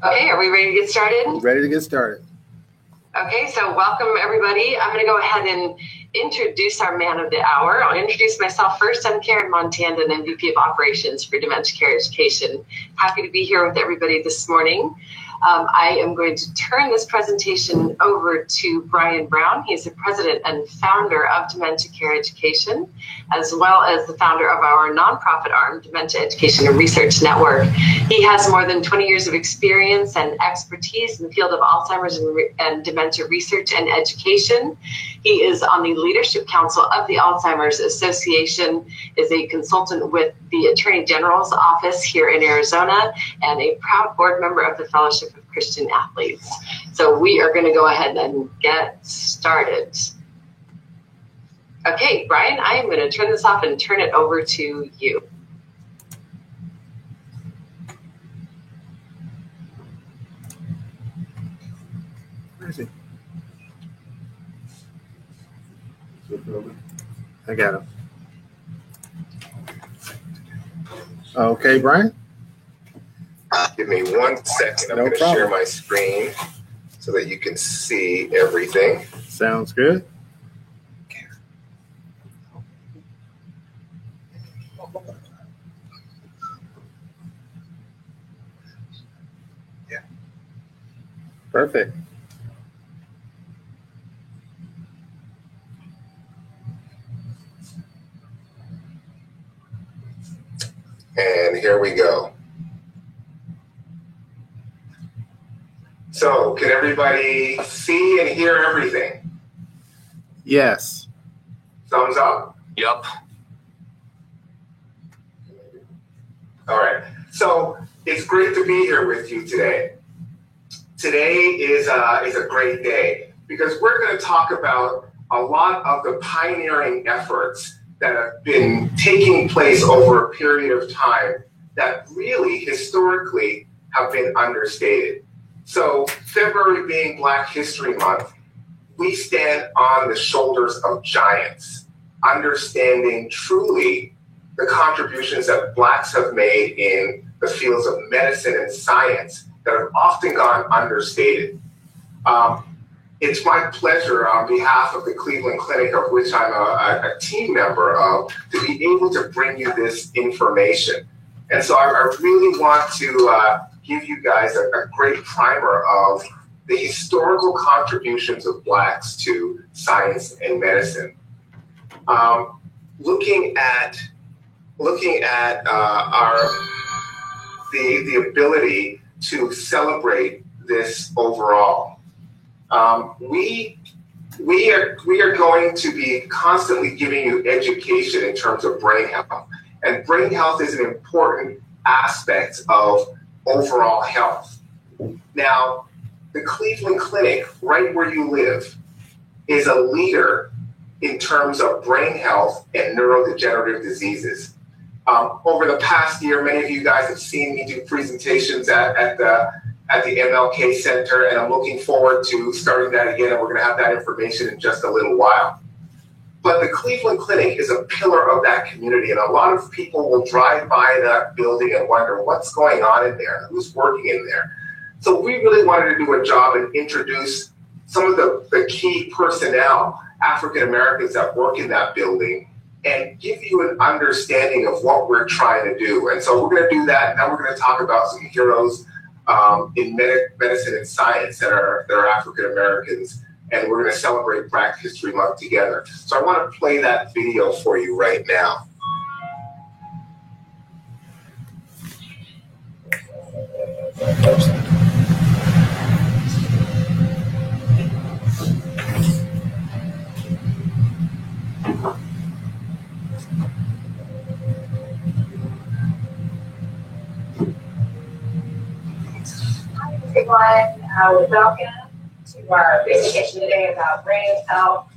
Okay, are we ready to get started? Ready to get started. Okay, so welcome everybody. I'm going to go ahead and introduce our man of the hour. I'll introduce myself first. I'm Karen Montandon, MVP of Operations for Dementia Care Education. Happy to be here with everybody this morning. I am going to turn this presentation over to Brian Brown. He's the president and founder of Dementia Care Education, as well as the founder of our nonprofit arm, Dementia Education and Research Network. He has more than 20 years of experience and expertise in the field of Alzheimer's and dementia research and education. He is on the Leadership Council of the Alzheimer's Association, is a consultant with the Attorney General's office here in Arizona, and a proud board member of the Fellowship of Christian Athletes. So we are going to go ahead and get started. Okay, Brian, I am going to turn this off and turn it over to you. Where is he? I got him. Okay, Brian? Give me 1 second. I'm going to share my screen so that you can see everything. Sounds good. Yeah. Perfect. And here we go. So, can everybody see and hear everything? Yes. Thumbs up? Yep. All right. So, it's great to be here with you today. Today is a great day because we're going to talk about a lot of the pioneering efforts that have been taking place over a period of time that really historically have been understated. So February being Black History Month, we stand on the shoulders of giants, understanding truly the contributions that Blacks have made in the fields of medicine and science that have often gone understated. It's my pleasure on behalf of the Cleveland Clinic, of which I'm a team member of, to be able to bring you this information. And so I really want to give you guys a great primer of the historical contributions of Blacks to science and medicine. Looking at the ability to celebrate this overall. We are going to be constantly giving you education in terms of brain health. And brain health is an important aspect of overall health. Now, the Cleveland Clinic, right where you live, is a leader in terms of brain health and neurodegenerative diseases. Over the past year, many of you guys have seen me do presentations at the MLK Center, and I'm looking forward to starting that again, and we're going to have that information in just a little while. But the Cleveland Clinic is a pillar of that community, and a lot of people will drive by that building and wonder what's going on in there, who's working in there. So we really wanted to do a job and introduce some of the key personnel, African Americans that work in that building, and give you an understanding of what we're trying to do. And so we're going to do that, and now we're going to talk about some heroes in medicine and science that are African Americans, and we're going to celebrate Black History Month together. So I want to play that video for you right now. Everyone, welcome to our presentation today about brain health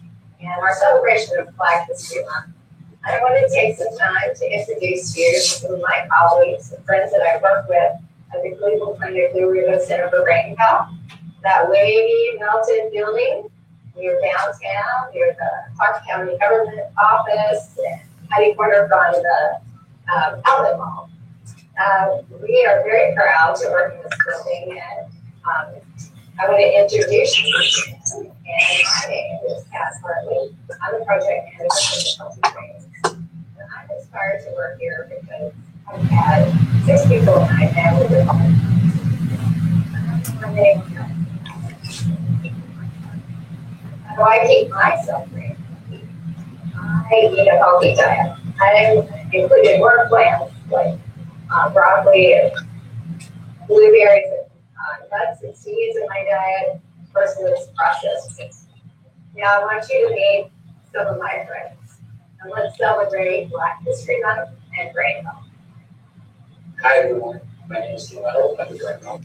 and our celebration of Black History Month. I want to take some time to introduce you to some of my colleagues and friends that I work with at the Cleveland Clinic Lou Revo Center for Brain Health. That wavy, melted building near downtown, near the Clark County Government Office, and Patty Corner by the Outlet Mall. We are very proud to work in this building, and I want to introduce you. And my name is Cass Hartley. I'm a project manager for the Healthy Trains. And I'm inspired to work here because I've had 6 people in my family with how do I keep myself free? I eat a healthy diet. I included work plans like broccoli and blueberries and nuts and seeds in my diet versus processed foods. Now I want you to meet some of my friends. And let's celebrate Black History Month and Brain Health. Hi everyone, my name is Joel. I'm the director of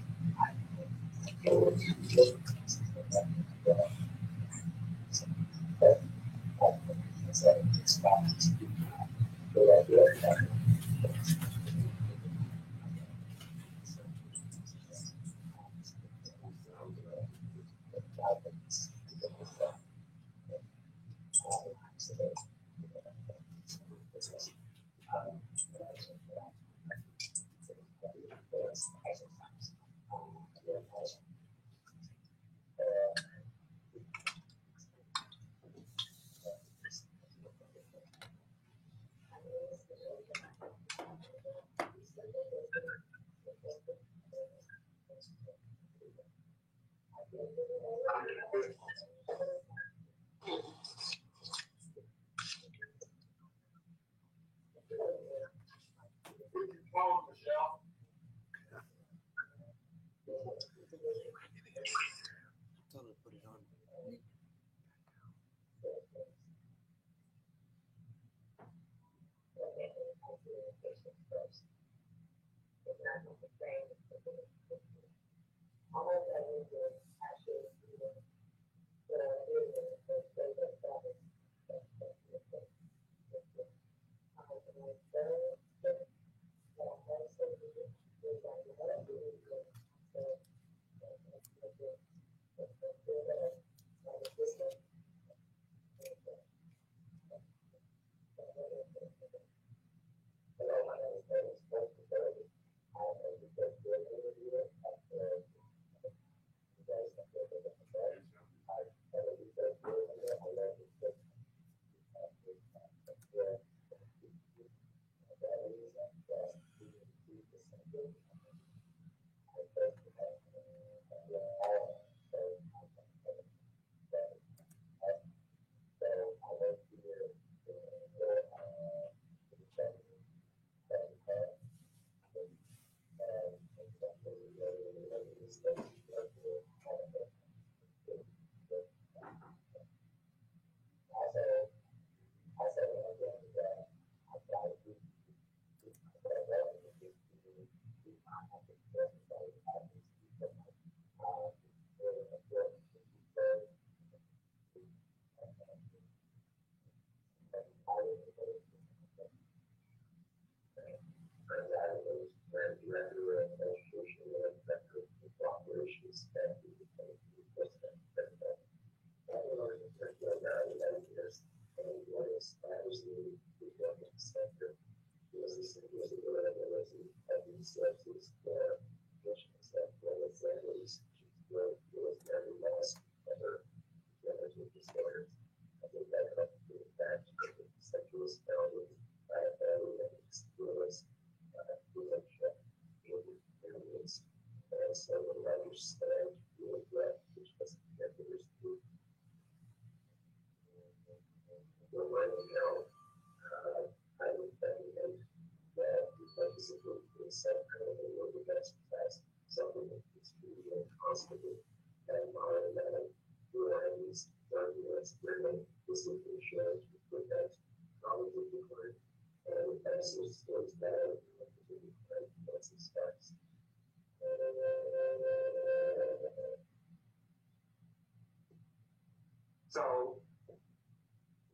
So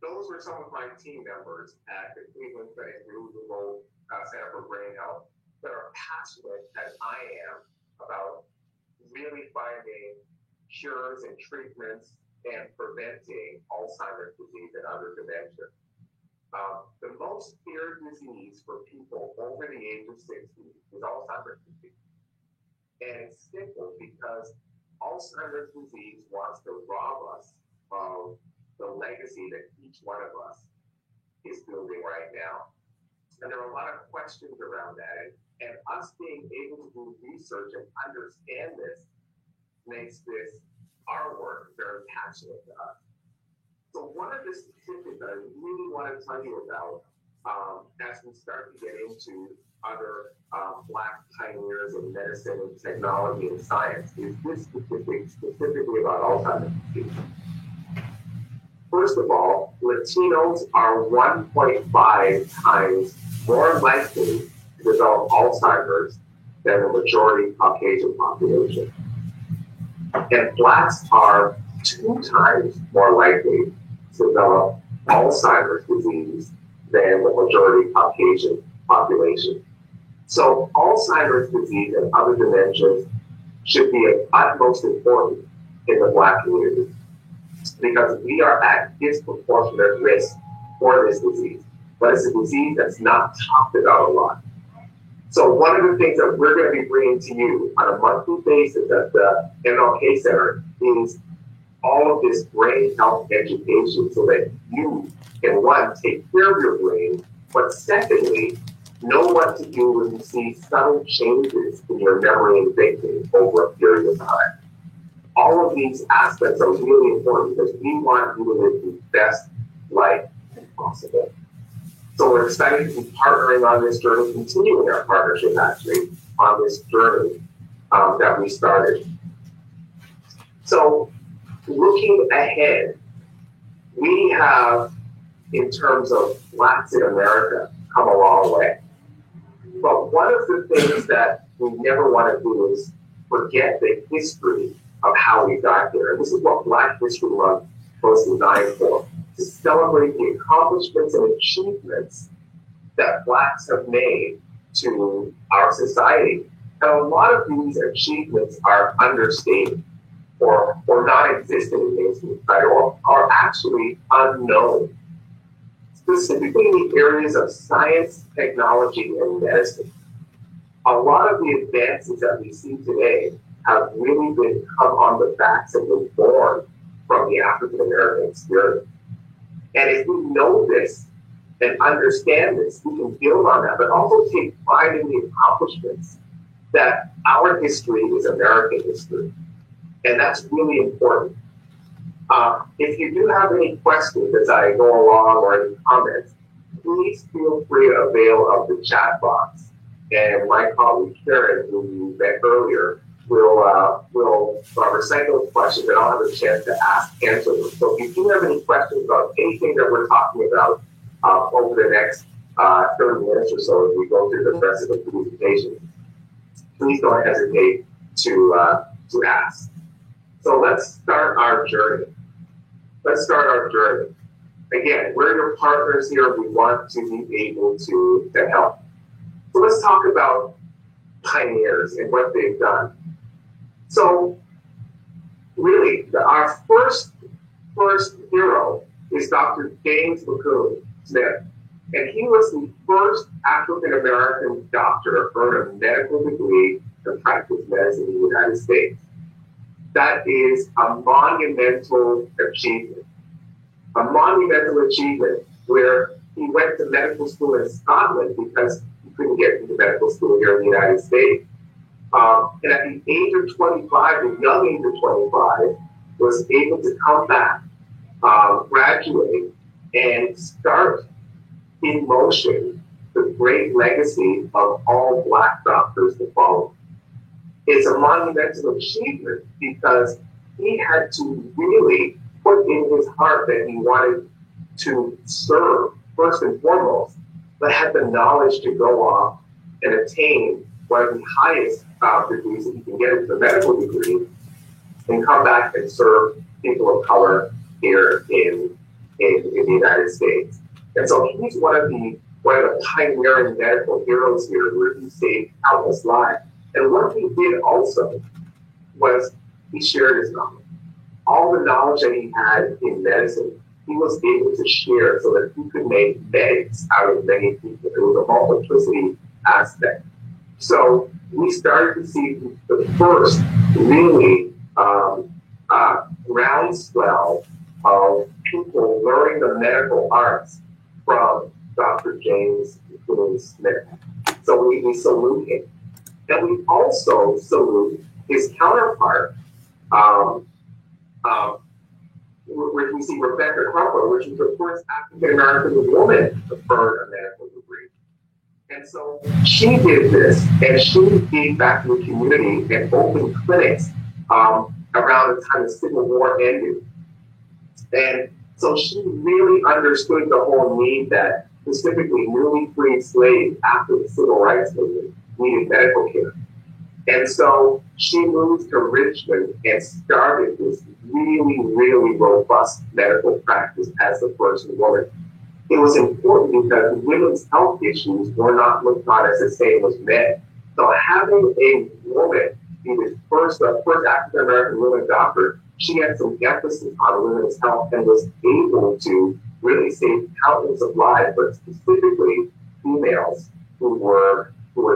those were some of my team members at the Cleveland Clinic Louisville Center for Brain Health that are passionate as I am about really finding cures and treatments and preventing Alzheimer's disease and other dementia. The most feared disease for people over the age of 60 is Alzheimer's disease. And it's simple because Alzheimer's disease wants to rob us of the legacy that each one of us is building right now. And there are a lot of questions around that. And us being able to do research and understand this makes this, our work, very passionate to us. So one of the statistics that I really want to tell you about as we start to get into other Black pioneers in medicine and technology and science is this statistic specifically about Alzheimer's disease. First of all, Latinos are 1.5 times more likely to develop Alzheimer's than the majority Caucasian population. And Blacks are 2 times more likely to develop Alzheimer's disease than the majority Caucasian population. So Alzheimer's disease and other dementias should be of utmost importance in the Black community because we are at disproportionate risk for this disease. But it's a disease that's not talked about a lot. So one of the things that we're going to be bringing to you on a monthly basis at the MLK Center is all of this brain health education so that you can, one, take care of your brain, but secondly, know what to do when you see subtle changes in your memory and thinking over a period of time. All of these aspects are really important because we want you to live the best life possible. So we're excited to be partnering on this journey, continuing our partnership actually on this journey that we started. So looking ahead, we have, in terms of Blacks in America, come a long way. But one of the things that we never want to do is forget the history of how we got here. And this is what Black History Month was designed for, to celebrate the accomplishments and achievements that Blacks have made to our society. And a lot of these achievements are understated or non-existent in mainstream society or are actually unknown, specifically in the areas of science, technology, and medicine. A lot of the advances that we see today have really come on the backs and been born from the African American experience. And if we know this and understand this, we can build on that, but also take pride in the accomplishments that our history is American history. And that's really important. If you do have any questions as I go along or any comments, please feel free to avail of the chat box. And my colleague Karen, who you met earlier, will recite those questions and I'll have a chance to answer them. So if you do have any questions about anything that we're talking about over the next 30 minutes or so as we go through the rest of the presentation, please don't hesitate to ask. So let's start our journey. Again, we're your partners here. We want to be able to help. So let's talk about pioneers and what they've done. So really, our first hero is Dr. James McCune Smith. And he was the first African-American doctor to earn a medical degree to practice medicine in the United States. That is a monumental achievement. A monumental achievement where he went to medical school in Scotland because he couldn't get into medical school here in the United States. And at the age of 25, the young age of 25, was able to come back, graduate, and start in motion the great legacy of all Black doctors to follow. It's a monumental achievement because he had to really put in his heart that he wanted to serve first and foremost, but had the knowledge to go off and attain one of the highest degrees that he can get into the medical degree and come back and serve people of color here in the United States. And so he's one of the pioneering medical heroes here where he saved countless lives. And what he did also was he shared his knowledge. All the knowledge that he had in medicine, he was able to share so that he could make medics out of many people. There was a multiplicity aspect. So we started to see the first really groundswell of people learning the medical arts from Dr. James Boone Smith. So we salute him. And we also salute his counterpart, which we see Rebecca Crumpler, which was the first African-American woman to earn a medical degree. And so she did this, and she gave back to the community and opened clinics around the time the Civil War ended. And so she really understood the whole need that specifically newly freed slaves after the Civil Rights Movement needed medical care. And so she moved to Richmond and started this really, really robust medical practice as the first woman. It was important because women's health issues were not looked on as the same as men. So having a woman be the first African-American woman doctor, she had some emphasis on women's health and was able to really save countless of lives, but specifically females who were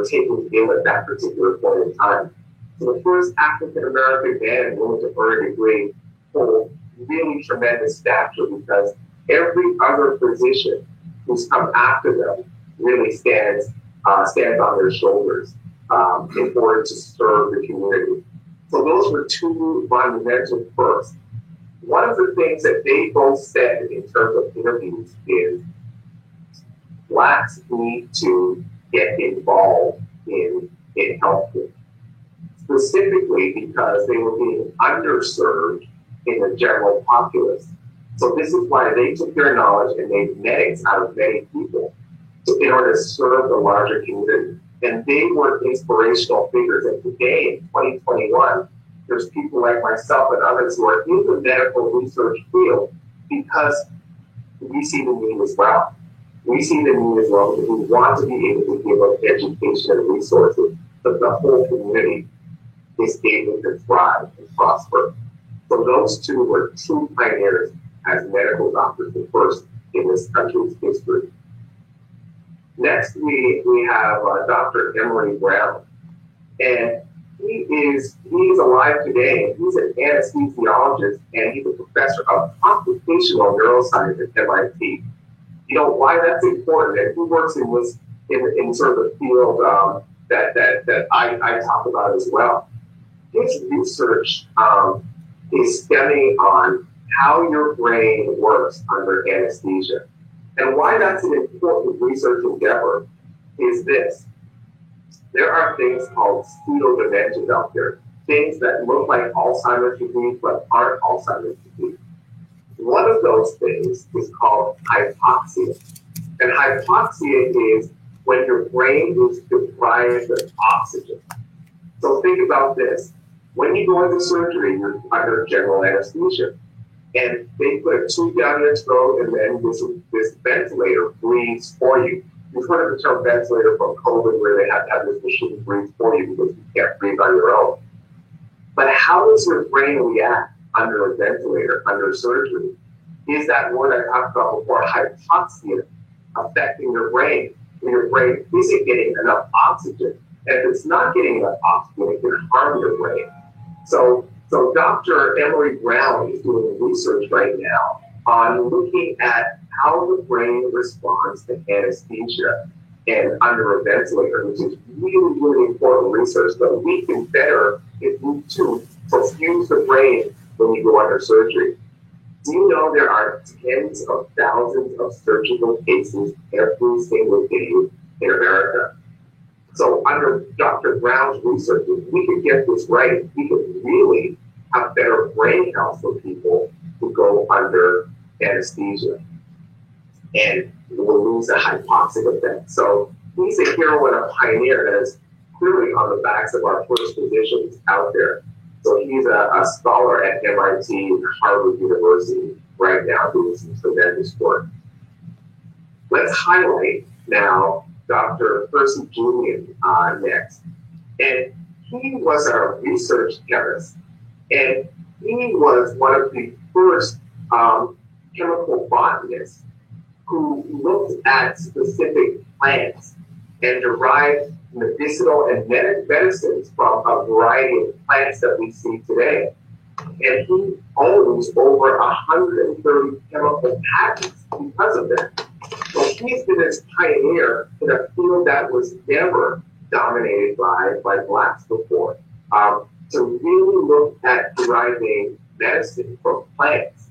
taken ill at that particular point in time. So the first African-American man and woman to earn a degree hold really tremendous stature because every other physician who's come after them really stands on their shoulders in order to serve the community. So those were two monumental firsts. One of the things that they both said in terms of interviews is Blacks need to get involved in healthcare, specifically because they were being underserved in the general populace. So this is why they took their knowledge and made medics out of many people in order to serve the larger community. And they were inspirational figures. And today, in 2021, there's people like myself and others who are in the medical research field because we see the need as well. We see the need as well because we want to be able to give up education and resources so the whole community is able to thrive and prosper. So those two were true pioneers as medical doctors, the first in this country's history. Next, we have Dr. Emory Brown, and he's alive today. He's an anesthesiologist, and he's a professor of computational neuroscience at MIT. You know why that's important, and he works in sort of the field that I talk about as well. His research is stemming on how your brain works under anesthesia. And why that's an important research endeavor is this. There are things called pseudo-dementias out there, things that look like Alzheimer's disease but aren't Alzheimer's disease. One of those things is called hypoxia. And hypoxia is when your brain is deprived of oxygen. So think about this. When you go into surgery, you're under general anesthesia. And they put a tube down your throat, and then this ventilator breathes for you. You've heard of the term ventilator from COVID, where they have to have this machine breathe for you because you can't breathe on your own. But how does your brain react under a ventilator, under surgery? Is that word I talked about before, hypoxia, affecting your brain? When your brain isn't getting enough oxygen. And if it's not getting enough oxygen, it can harm your brain. So Dr. Emory Brown is doing research right now on looking at how the brain responds to anesthesia and under a ventilator, which is really, really important research that we can better, if we to perfuse the brain when you go under surgery. Do you know there are tens of thousands of surgical cases every single day in America? So under Dr. Brown's research, if we could get this right, we could really have better brain health for people who go under anesthesia. And we'll lose the hypoxic effect. So he's a hero and a pioneer that is clearly on the backs of our first physicians out there. So he's a scholar at MIT and Harvard University right now doing some tremendous work. Let's highlight now Dr. Percy Julian next. And he was a research chemist. And he was one of the first chemical botanists who looked at specific plants and derived medicinal and medicines from a variety of plants that we see today. And he owns over 130 chemical patents because of that. So he's been this pioneer in a field that was never dominated by blacks before. To really look at deriving medicine from plants.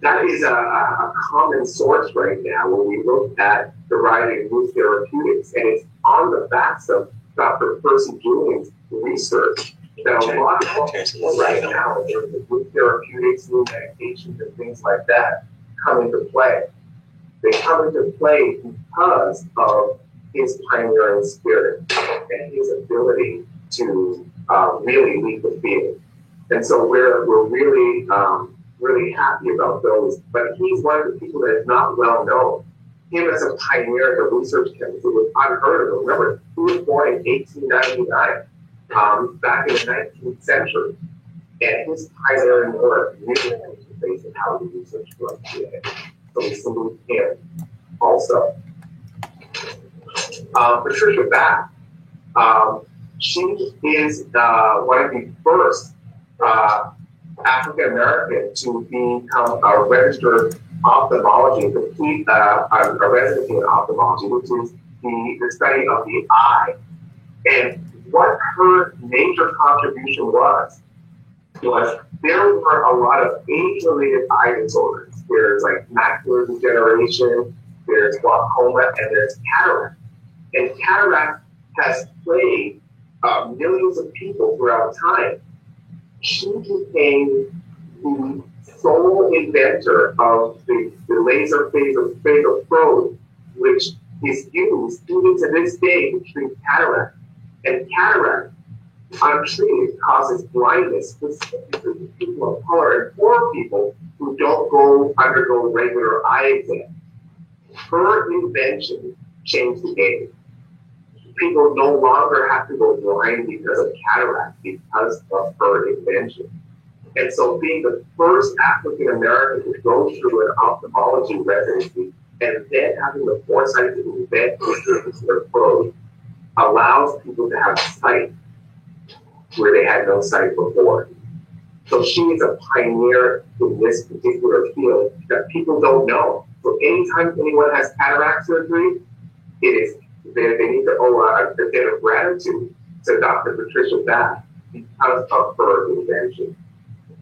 That is a common source right now when we look at deriving new therapeutics, and it's on the backs of Dr. Percy Julian's research that a lot of people right now in terms of new therapeutics, new medications, and things like that come into play. They come into play because of his pioneering spirit and his ability to really lead the field. And so we're really really happy about those. But he's one of the people that is not well known. Him as a pioneer in the research chemistry was unheard of. Remember, he was born in 1899, back in the 19th century. And his pioneering work really changed the face of how we research drugs today. So we salute him also. Patricia Bath, she is one of the first African American to become a registered ophthalmology, complete a residency in ophthalmology, which is the study of the eye. And what her major contribution was there were a lot of age-related eye disorders. There's like macular degeneration, there's glaucoma, and there's cataract. And cataract has plagued millions of people throughout time. She became the sole inventor of the laser phaser probe, which is used even to this day to treat cataract. And cataract, untreated, causes blindness, specifically to people of color and poor people who don't undergo regular eye exams. Her invention changed the game. People no longer have to go blind because of cataract because of her invention. And so being the first African American to go through an ophthalmology residency and then having the foresight to invent this probe allows people to have sight where they had no sight before. So she is a pioneer in this particular field that people don't know. So anytime anyone has cataract surgery, they need to owe a debt of gratitude to Dr. Patricia Bath because of her invention.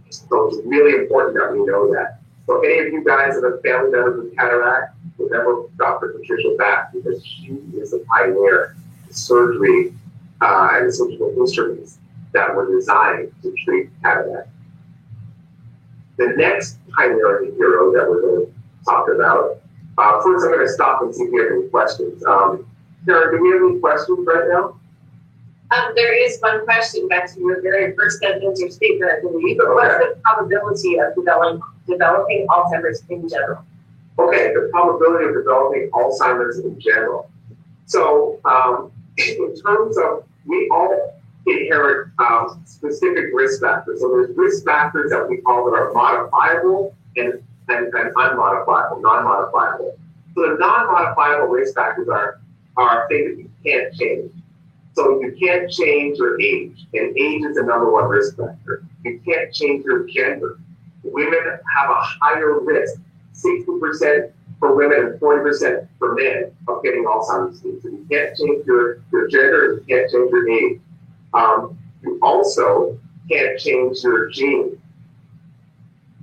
So it's really important that we know that. So any of you guys that have family members with cataract, remember Dr. Patricia Bath because she is a pioneer in surgery and the surgical instruments that were designed to treat cataract. The next pioneering hero that we're going to talk about, first I'm going to stop and see if we have any questions. Karen, do we have any questions right now? There is one question back to your very first sentence your statement, I believe, but what's the probability of developing Alzheimer's in general? Okay, the probability of developing Alzheimer's in general. So in terms of, we all inherit specific risk factors. So there's risk factors that we call that are modifiable and unmodifiable, non-modifiable. So the non-modifiable risk factors are things that you can't change. So you can't change your age, and age is the number one risk factor. You can't change your gender. Women have a higher risk, 60% for women and 40% for men, of getting Alzheimer's disease. So you can't change your gender, you can't change your age. You also can't change your gene.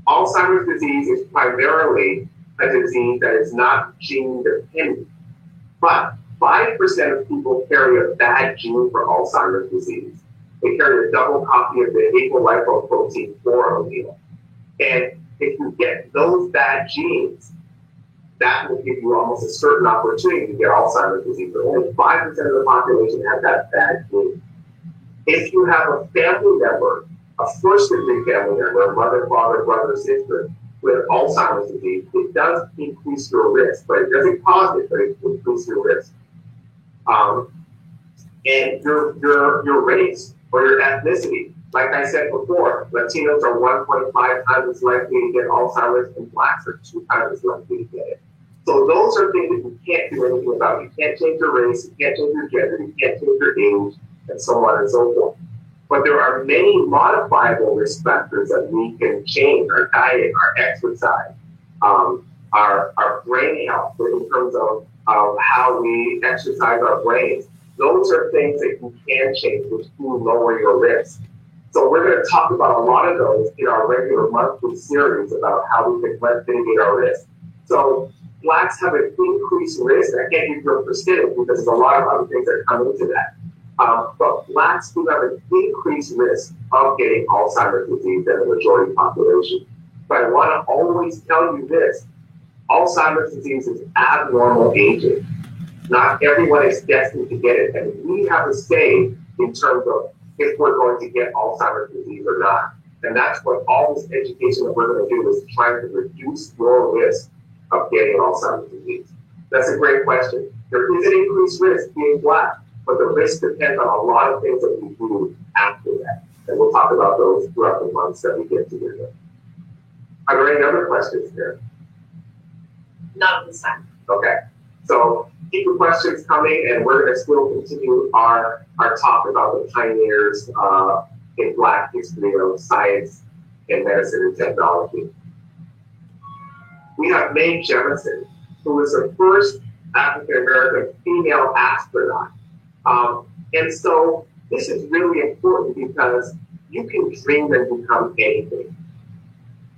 Alzheimer's disease is primarily a disease that is not gene dependent, but 5% of people carry a bad gene for Alzheimer's disease. They carry a double copy of the apolipoprotein 4 allele. And if you get those bad genes, that will give you almost a certain opportunity to get Alzheimer's disease. But only 5% of the population have that bad gene. If you have a family member, a first-degree family member, mother, father, brother, sister, with Alzheimer's disease, it does increase your risk, but it doesn't cause it, but it increases your risk. And your race or your ethnicity Like I said before, Latinos are 1.5 times as likely to get Alzheimer's, and Blacks are 2 times as likely to get it. So those are things that you can't do anything about. You can't change your race, you can't change your gender, you can't change your age, and so on and so forth. But there are many modifiable risk factors that we can change: our diet, our exercise, our brain health in terms of how we exercise our brains. Those are things that you can change, which do lower your risk. So we're going to talk about a lot of those in our regular monthly series about how we can mitigate our risk. So Blacks have an increased risk. I can't give you a percentage because there's a lot of other things that come into that. But Blacks do have an increased risk of getting Alzheimer's disease than the majority population. But I want to always tell you this: Alzheimer's disease is abnormal aging. Not everyone is destined to get it, and we have a say in terms of if we're going to get Alzheimer's disease or not. And that's what all this education that we're going to do is trying to reduce your risk of getting Alzheimer's disease. That's a great question. There is an increased risk being Black, but the risk depends on a lot of things that we do after that. And we'll talk about those throughout the months that we get together. Are there any other questions here? Not this time. Okay. So keep the questions coming, and we're going to still continue our talk about the pioneers in Black history of science and medicine and technology. We have Mae Jemison, who was the first African-American female astronaut. And so this is really important because you can dream and become anything.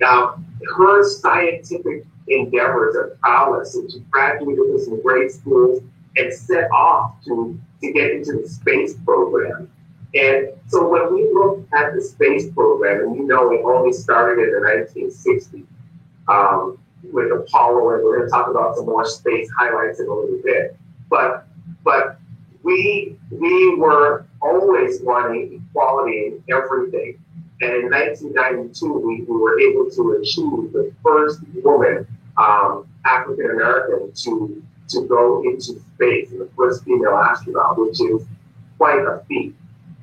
Now, her scientific endeavors and prowess, and she graduated with some great schools and set off to get into the space program. And so when we look at the space program, and you know it only started in the 1960s with Apollo, and we're going to talk about some more space highlights in a little bit. But we were always wanting equality in everything. And in 1992, we were able to achieve the first woman, African American, to go into space, and the first female astronaut, which is quite a feat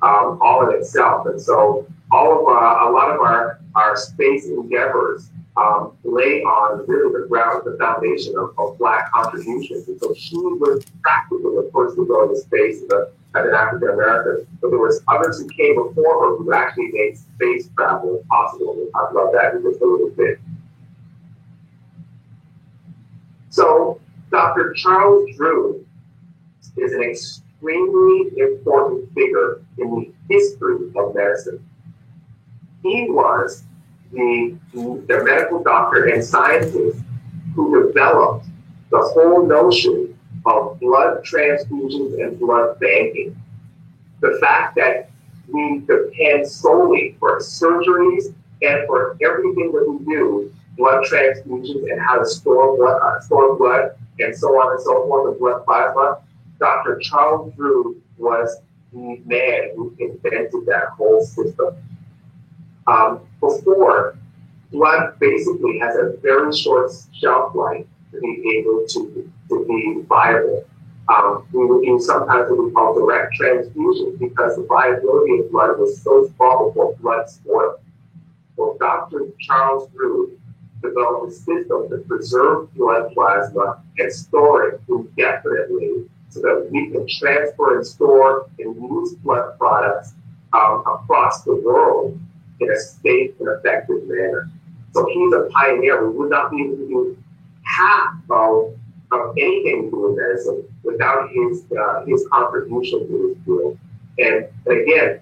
all in itself. And so a lot of our space endeavors lay on really the ground, the foundation of Black contributions. And so she was practically the first to go into space as an African American. But there was others who came before her who actually made space travel possible. We'll talk about that in just a little bit. So Dr. Charles Drew is an extremely important figure in the history of medicine. He was the medical doctor and scientist who developed the whole notion of blood transfusions and blood banking. The fact that we depend solely for surgeries and for everything that we do, blood transfusions and how to store blood and so on and so forth, and blood plasma. Dr. Charles Drew was the man who invented that whole system. Before, blood basically has a very short shelf life to be able to be viable. We would use sometimes what we call direct transfusions because the viability of blood was so small before blood spoiled. Well, Dr. Charles Drew developed a system to preserve blood plasma and store it indefinitely so that we can transfer and store and use blood products across the world in a safe and effective manner. So he's a pioneer. We would not be able to do half of anything to do with medicine without his contribution to this field. And again,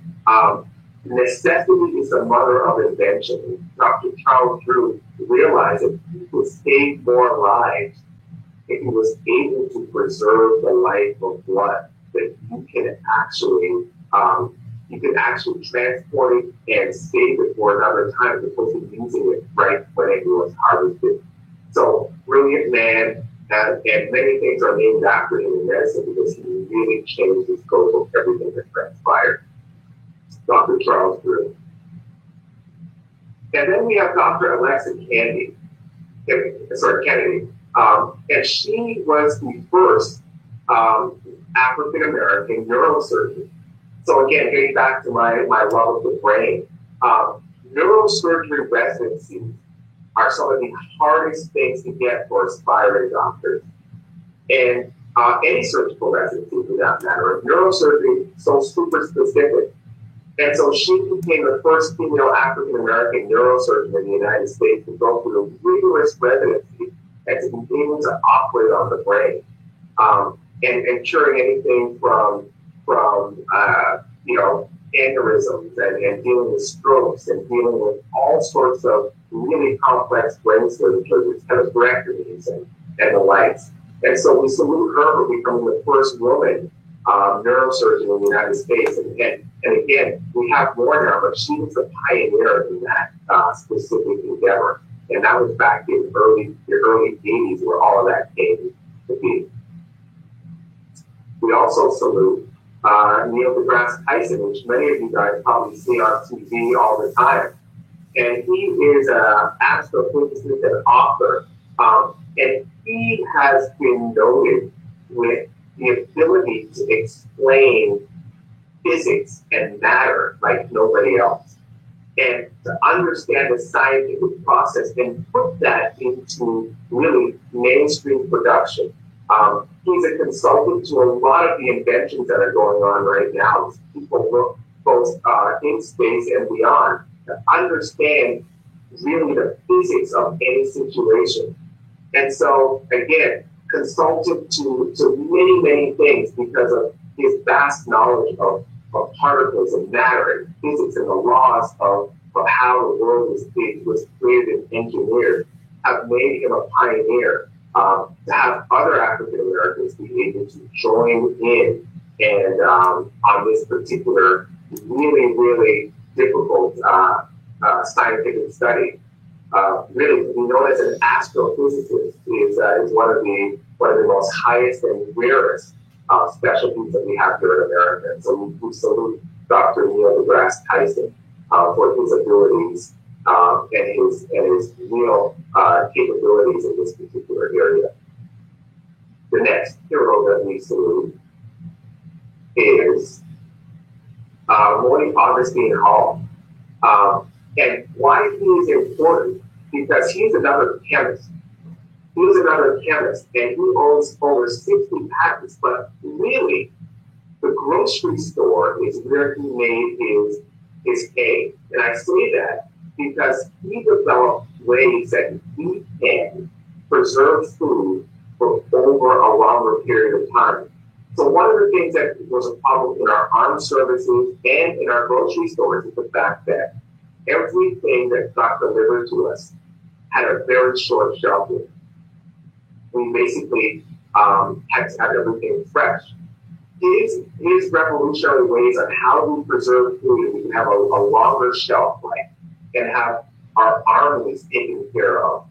necessity is the mother of invention. Dr. Charles Drew realized that he could save more lives if he was able to preserve the life of blood, that you can actually transport it and save it for another time as opposed to using it right when it was harvested. So, brilliant man, and many things are named after him in medicine because he really changed the scope of everything that transpired. Dr. Charles Drew. And then we have Dr. Alexa Kennedy. And she was the first African-American neurosurgeon. So again, getting back to my love of the brain, neurosurgery residencies are some of the hardest things to get for aspiring doctors. And any surgical residency for that matter. Neurosurgery is so super specific. And so she became the first female African-American neurosurgeon in the United States to go through the rigorous residency and to be able to operate on the brain and curing anything from aneurysms and dealing with strokes and dealing with all sorts of really complex brain surgery, hysterectomies and the likes. And so we salute her for becoming the first woman neurosurgeon in the United States. And again, we have more now, but she was a pioneer in that specific endeavor. And that was back in the early 80s where all of that came to be. We also salute Neil deGrasse Tyson, which many of you guys probably see on TV all the time. And he is an astrophysicist and author. And he has been noted with the ability to explain physics and matter like nobody else. And to understand the scientific process and put that into really mainstream production. He's a consultant to a lot of the inventions that are going on right now. People look both in space and beyond to understand really the physics of any situation. And so, again, consultant to many, many things because of his vast knowledge of particles and matter and physics and the laws of how the world was created and engineered have made him a pioneer. To have other African Americans be able to join in and on this particular really, really difficult scientific study. Really, to be known as an astrophysicist is one of the most highest and rarest specialties that we have here in America. And so we salute Dr. Neil deGrasse Tyson for his abilities and his real capabilities in this particular area. The next hero that we salute is Lloyd Augustine Hall. And why he is important? Because he's another chemist. He's another chemist, and he owns over 60 patents. But really, the grocery store is where he made his hay. And I say that because he developed ways that he can preserve food for over a longer period of time. So one of the things that was a problem in our armed services and in our grocery stores is the fact that everything that got delivered to us had a very short shelf life. We basically had to have everything fresh. His revolutionary ways on how we preserve food, we can have a longer shelf life and have our armies taken care of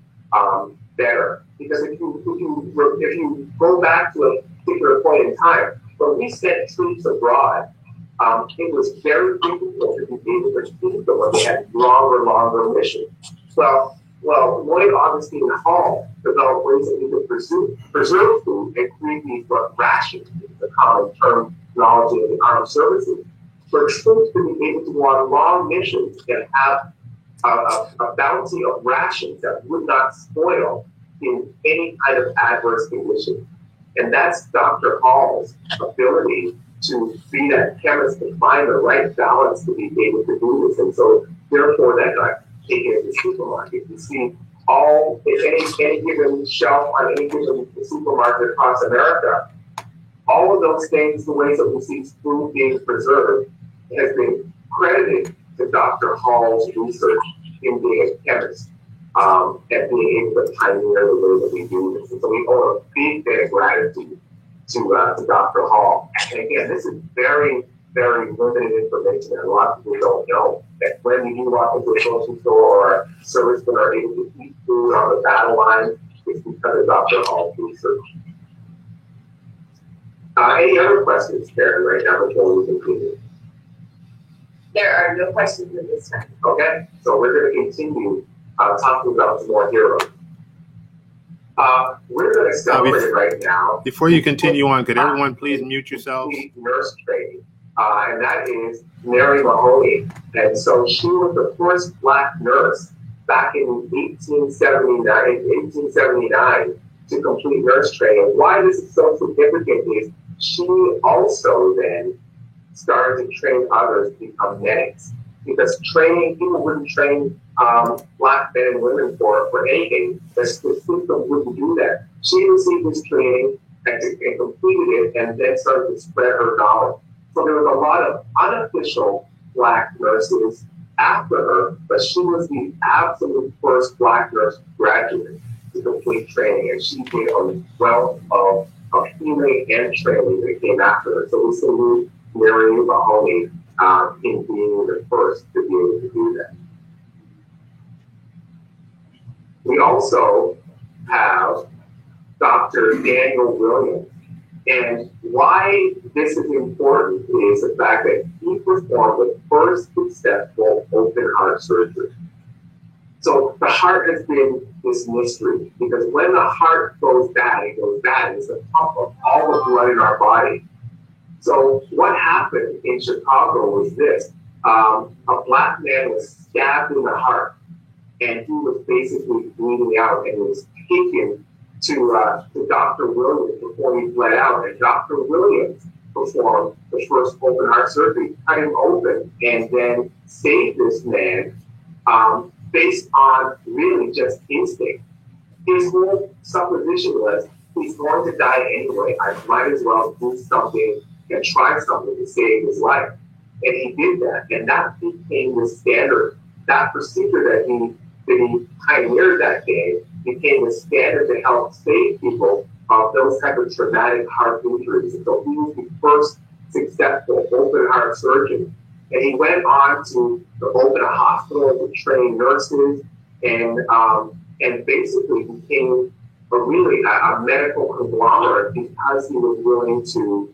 better. Because if you go back to a particular point in time, when we sent troops abroad, it was very difficult to be able to keep them when they had longer missions. Well, Lloyd Augustine Hall developed ways that we could preserve food and create these rations, the common terminology of the armed services, for troops to be able to go on long missions and have a bounty of rations that would not spoil in any kind of adverse condition. And that's Dr. Hall's ability to be that chemist to find the right balance to be able to do this. And so therefore that got taken into the supermarket. You see any given shelf on any given supermarket across America, all of those things, the ways that we see food being preserved, has been credited to Dr. Hall's research in being a chemist and being able to pioneer the way that we do this. And so we owe a big bit of gratitude to Dr. Hall. And again, this is very, very limited information that a lot of people don't know. That when you walk into a grocery store or a service that are able to eat food on the battle line, it's because of Dr. Hall's research. Any other questions, Karen, right now before we continue? There are no questions at this time. Okay, so we're going to continue talking about some more heroes. We're going to celebrate right now. Before you continue on, could everyone please mute yourselves? Nurse training. and that is Mary Mahoney. And so she was the first Black nurse back in 1879 to complete nurse training. Why this is so significant is she also then started to train others to become medics. Because training, people wouldn't train Black men and women for anything. The system wouldn't do that. She received this training and completed it and then started to spread her knowledge. So there was a lot of unofficial Black nurses after her, but she was the absolute first Black nurse graduate to complete training, and she did a wealth of healing and training that came after her. So we salute Mary Mahoney in being the first to be able to do that. We also have Dr. Daniel Williams. And why this is important is the fact that he performed the first successful open heart surgery. So the heart has been this mystery because when the heart goes bad, it's a pump of all the blood in our body. So what happened in Chicago was this. A Black man was stabbed in the heart and he was basically bleeding out and was taken to Dr. Williams before he bled out. And Dr. Williams performed the first open heart surgery, cut him open, and then saved this man based on really just instinct. His whole supposition was, he's going to die anyway. I might as well do something and try something to save his life. And he did that. And that became the standard. That procedure that he pioneered that day became the standard to help save people of those type of traumatic heart injuries. So he was the first successful open heart surgeon. And he went on to open a hospital to train nurses and basically became a medical conglomerate because he was willing to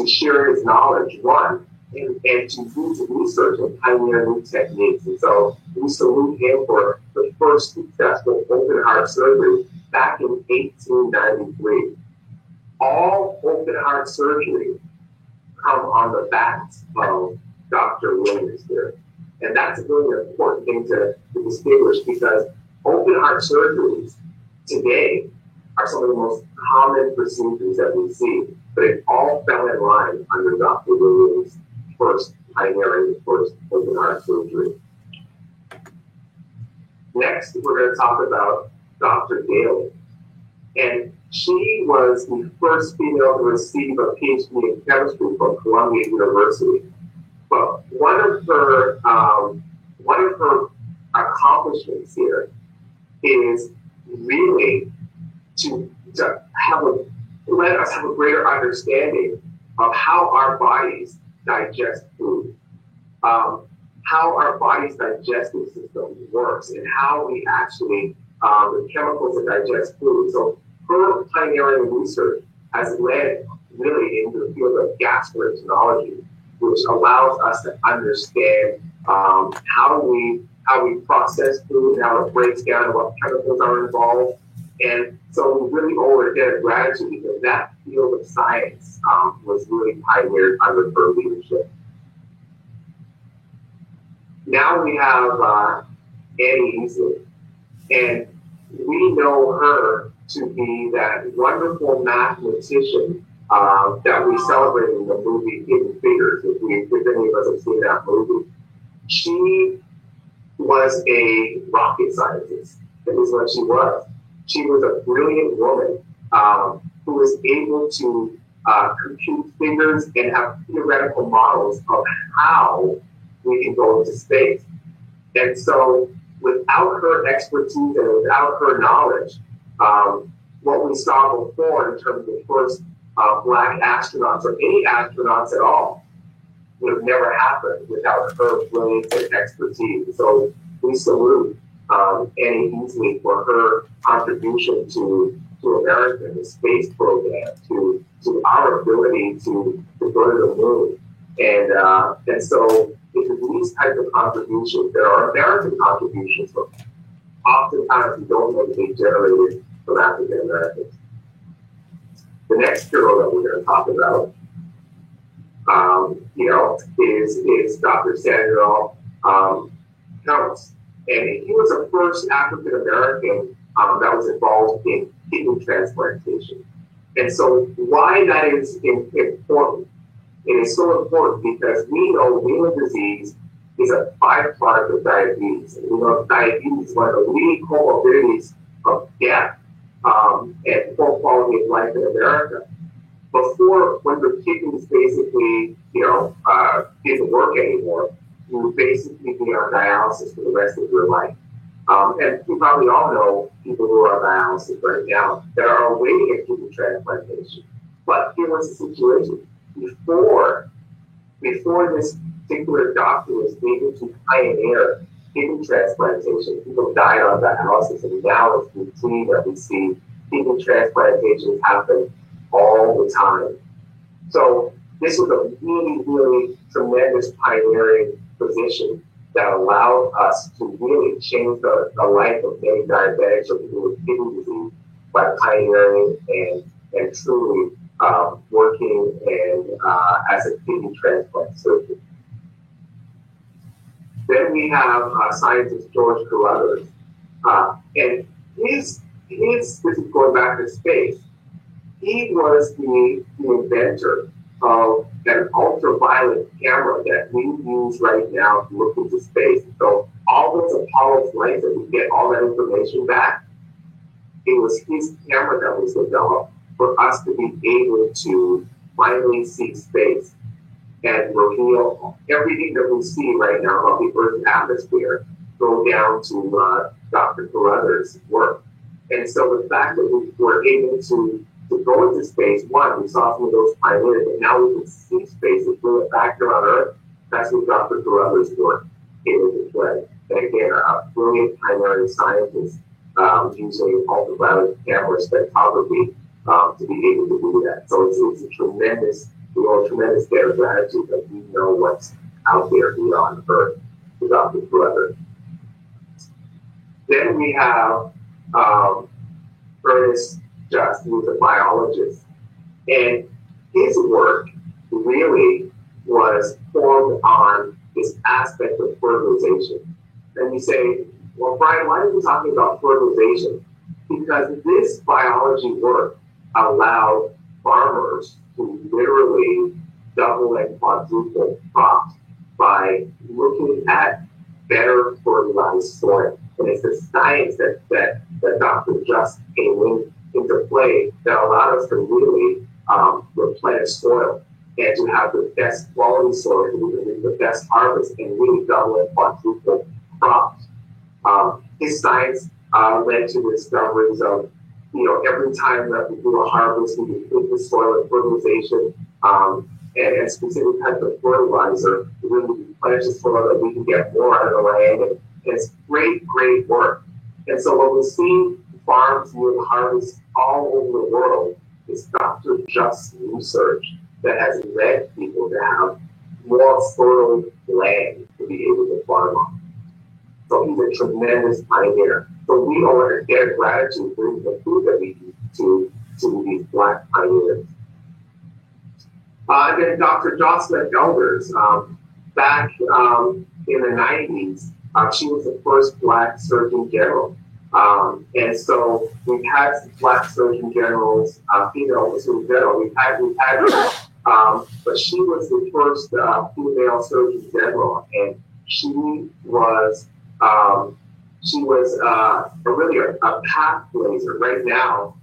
share his knowledge, one, and to use research and pioneer new techniques. And so we salute him for the first successful open heart surgery back in 1893. All open heart surgery come on the backs of Dr. Williams here. And that's a really important thing to distinguish because open heart surgeries today are some of the most common procedures that we see, but it all fell in line under Dr. Williams' first pioneering the first open heart surgery. Next, we're going to talk about Dr. Daly. And she was the first female to receive a PhD in chemistry from Columbia University. But one of her accomplishments here is really to let us have a greater understanding of how our bodies digest food, how our body's digestive system works, and how we actually, the chemicals that digest food. So her pioneering research has led really into the field of gastroenterology, which allows us to understand how we process food, how it breaks down, and what chemicals are involved. And so we really owe her a debt of gratitude because that field of science was really pioneered under her leadership. Now we have Annie Easley, and we know her to be that wonderful mathematician that we celebrated in the movie Hidden Figures, if any of us have seen that movie. She was a rocket scientist. That is what she was. She was a brilliant woman who was able to compute figures and have theoretical models of how we can go into space. And so without her expertise and without her knowledge, what we saw before in terms of the first Black astronauts or any astronauts at all would have never happened without her brilliance and expertise. So we salute Annie Easley for her contribution to America, the space program, to our ability to go to the moon. And so it's these types of contributions that are American contributions, but oftentimes we don't know that they generated from African Americans. The next hero that we're going to talk about is Dr. Samuel Helms. And he was the first African American that was involved in kidney transplantation. And so why that is important, it is so important because we know renal disease is a byproduct of diabetes. And we know diabetes is one of the leading comorbidities of death and poor quality of life in America. Before, when the kidneys basically, didn't work anymore, you would basically be on dialysis for the rest of your life. And we probably all know people who are on dialysis right now that are awaiting a kidney transplantation. But here was the situation. Before this particular doctor was able to pioneer kidney transplantation, people died on dialysis, and now it's routine that we see kidney transplantations happen all the time. So this was a really, really tremendous pioneering position that allowed us to really change the life of many diabetics or people with kidney disease by pioneering and truly working as a kidney transplant surgeon. Then we have scientist George Carruthers, and his this is going back to space. He was the inventor of an ultraviolet camera that we use right now to look into space. So all those Apollo flights that we get all that information back, it was his camera that was developed for us to be able to finally see space and reveal everything that we see right now about the Earth's atmosphere go down to Dr. Carruthers' work. And so the fact that we were able to go into space, one, we saw some of those pioneers, and now we can see space and bring it back here on Earth. That's what Dr. Carruthers' work came into play. And again, a brilliant pioneering scientist using ultraviolet camera spectroscopy to be able to do that. So it's a tremendous debt of gratitude that we know what's out there beyond Earth with Dr. Carruthers. Then we have Ernest Just, who was a biologist. And his work really was formed on this aspect of fertilization. And you say, well, Brian, why are you talking about fertilization? Because this biology work allowed farmers to literally double and quadruple crops by looking at better fertilized soil. And it's the science that Dr. Just came into play that allowed us to really replenish soil and to have the best quality soil, the best harvest, and really double and quadruple crops. His science led to discoveries of, every time that we do a harvest, we deplete the soil with fertilization and specific types of fertilizer to really replenish the soil that we can get more out of the land. And it's great, great work. And so what we're seeing farms doing harvests all over the world is Dr. Just's research that has led people to have more fertile land to be able to farm on. So he's a tremendous pioneer. So we owe a debt of gratitude for the food that we eat to these Black pioneers. And then Dr. Jocelyn Elders, back in the 90s, she was the first Black Surgeon General. And so we've had some Black Surgeon Generals, female Surgeon General. We've had but she was the first female Surgeon General, and she was really a path blazer. Right now,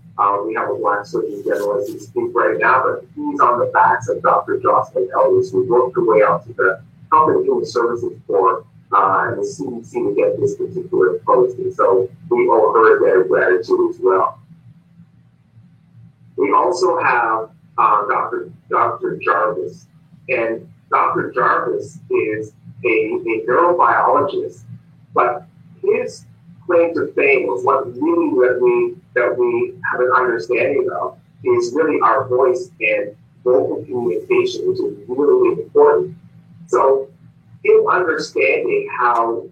we have a Black Surgeon General as we speak right now, but he's on the backs of Dr. Jocelyn Elders, who worked her way up to the Health and Human Services Board and the CDC to get this particular posting. So we owe her their gratitude as well. We also have Dr. Jarvis, and Dr. Jarvis is a neurobiologist, but his claim to fame was what really that we have an understanding of is really our voice and vocal communication, which is really important. So him understanding how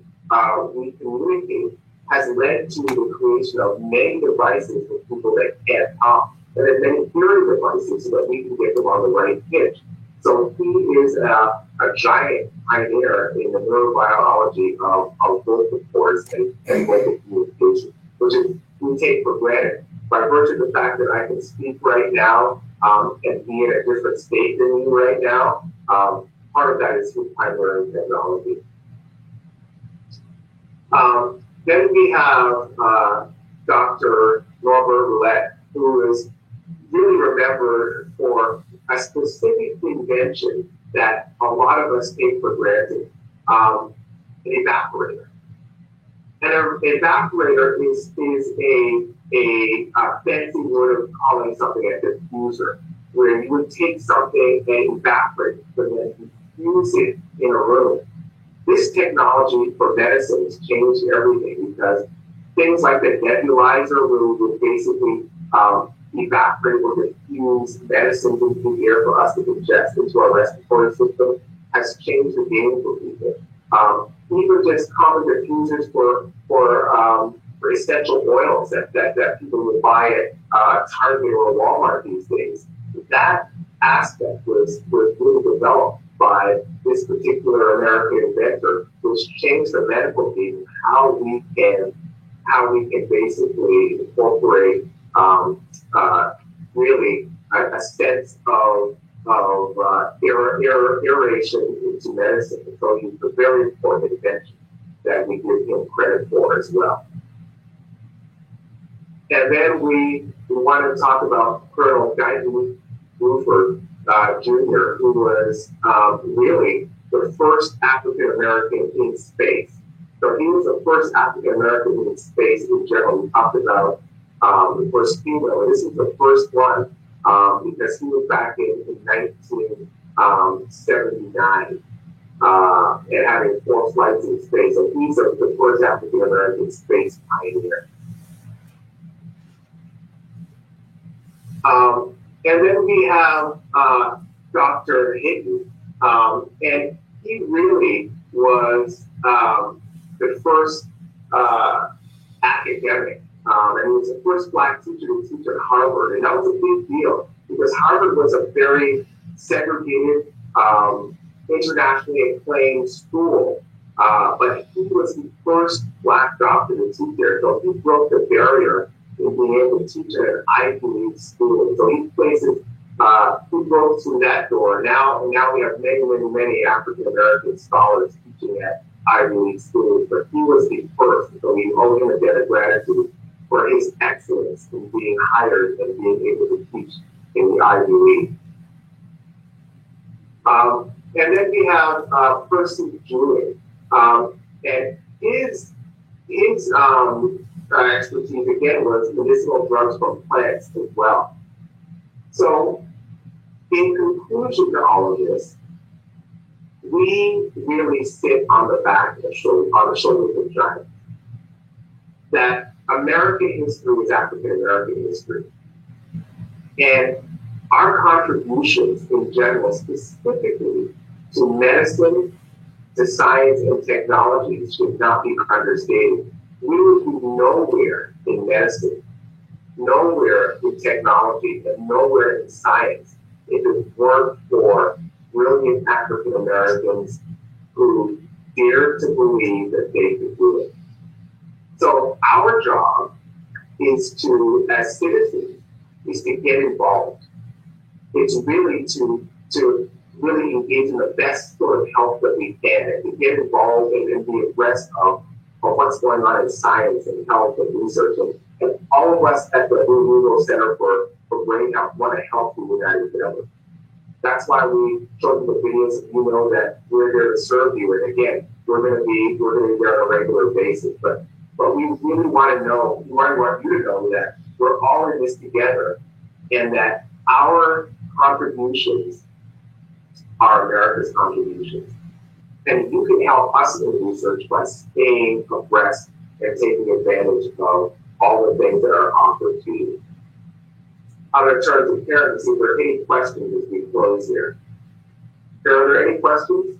we communicate has led to the creation of many devices for people that can't talk, and then many hearing devices so that we can get them on the right pitch. So he is a giant pioneer in the neurobiology of vocal cords and vocal communication, which is we take for granted. By virtue of the fact that I can speak right now and be in a different state than you right now, part of that is through pioneering technology. Then we have Dr. Norbert Roulette, who is really remembered for a specific invention that a lot of us take for granted, an evaporator. And an evaporator is a fancy word of calling something a diffuser, where you would take something and evaporate it, and then diffuse it in a room. This technology for medicine has changed everything, because things like the nebulizer, where we would basically evaporate or diffuse medicines into the air for us to ingest into our respiratory system, has changed the game for people. Even just common diffusers for essential oils that people would buy at Target or Walmart these days. That aspect was really developed by this particular American inventor, which changed the medical game, how we can basically incorporate really a sense of aeration into medicine. So he's a very important invention that we give him credit for as well. And then we want to talk about Colonel Guyton Bluford Jr., who was really the first African American in space. So he was the first African American in space in general. We talked about the first female. This is the first one because he was back in 1979 and having 4 flights in space. So he's the first African American space pioneer. And then we have Dr. Hinton, and he really was the first academic, and he was the first Black teacher to teach at Harvard, and that was a big deal because Harvard was a very segregated, internationally acclaimed school, but he was the first Black doctor to teach there, so he broke the barrier in being able to teach at an Ivy League school. So he places, he broke through that door. Now we have many African American scholars teaching at Ivy League schools, but he was the first. So we owe him a debt of gratitude for his excellence in being hired and being able to teach in the Ivy League. And then we have Percy Julian, and his expertise again was medicinal drugs from plants as well. So, in conclusion to all of this, we really sit on the back of the shoulder, on the shoulders of giants. That American history is African American history, and our contributions in general, specifically to medicine, to science and technology, should not be understated. We would be nowhere in medicine, nowhere in technology, and nowhere in science if it weren't for brilliant African Americans who dared to believe that they could do it. So our job is to, as citizens, is to get involved. It's really to really engage in the best sort of help that we can, and to get involved and be abreast of what's going on in science and health and research. And all of us at the Blue Center for Brain Health want to help the United Network. That's why we showed the videos, you know, that we're here to serve you. And again, we're going to be there on a regular basis. But we really want to know, we want you to know that we're all in this together, and that our contributions are America's contributions. And you can help us in research by staying abreast and taking advantage of all the things that are offered to you. I'm going to turn to Karen to see if there are any questions as we close here. Karen, are there any questions?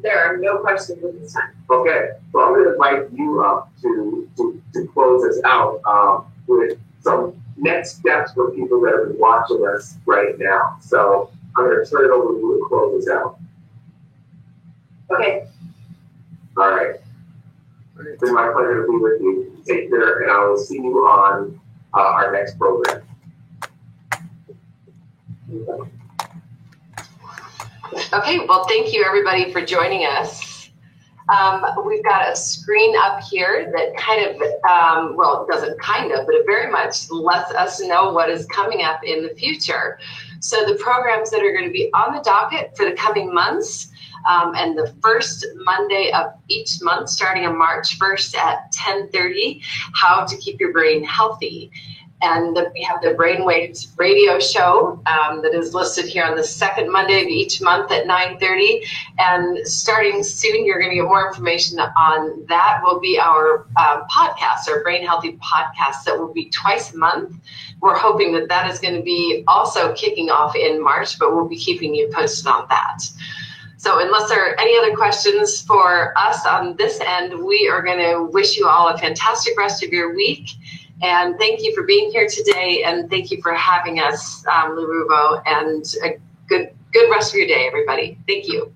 There are no questions at this time. Okay, so I'm going to invite you up to close us out with some next steps for people that are watching us right now. So I'm going to turn it over to you to close this out. Okay. All right. It's been my pleasure to be with you. Take care, and I will see you on our next program. Okay, well, thank you everybody for joining us. We've got a screen up here that kind of, well, it doesn't kind of, but it very much lets us know what is coming up in the future. So the programs that are going to be on the docket for the coming months, and the first Monday of each month, starting on March 1st at 10:30, how to keep your brain healthy. And we have the Brainwaves radio show that is listed here on the second Monday of each month at 9:30. And starting soon, you're going to get more information on that. Will be our podcast, our Brain Healthy podcast that will be twice a month. We're hoping that that is going to be also kicking off in March, but we'll be keeping you posted on that. So unless there are any other questions for us on this end, we are going to wish you all a fantastic rest of your week. And thank you for being here today, and thank you for having us, Laruvo, and a good rest of your day, everybody. Thank you.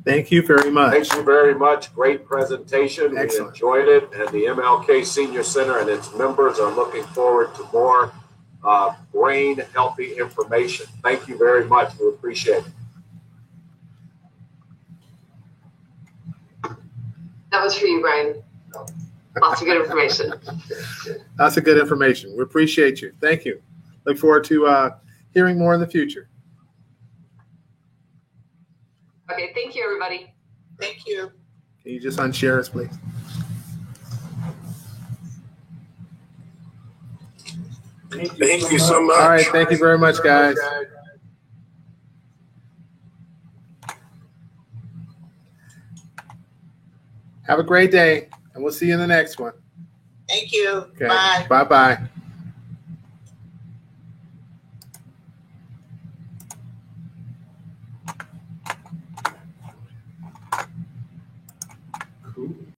Thank you very much. Thank you very much. Great presentation. Excellent. We enjoyed it, and the MLK Senior Center and its members are looking forward to more brain healthy information. Thank you very much. We appreciate it. That was for you, Brian. Lots of good information. Lots of good information. We appreciate you. Thank you. Look forward to hearing more in the future. Okay, thank you, everybody. Thank you. Can you just unshare us, please? Thank you so much. All right. Thank you very much, guys. Have a great day, and we'll see you in the next one. Thank you. Okay. Bye. Bye-bye.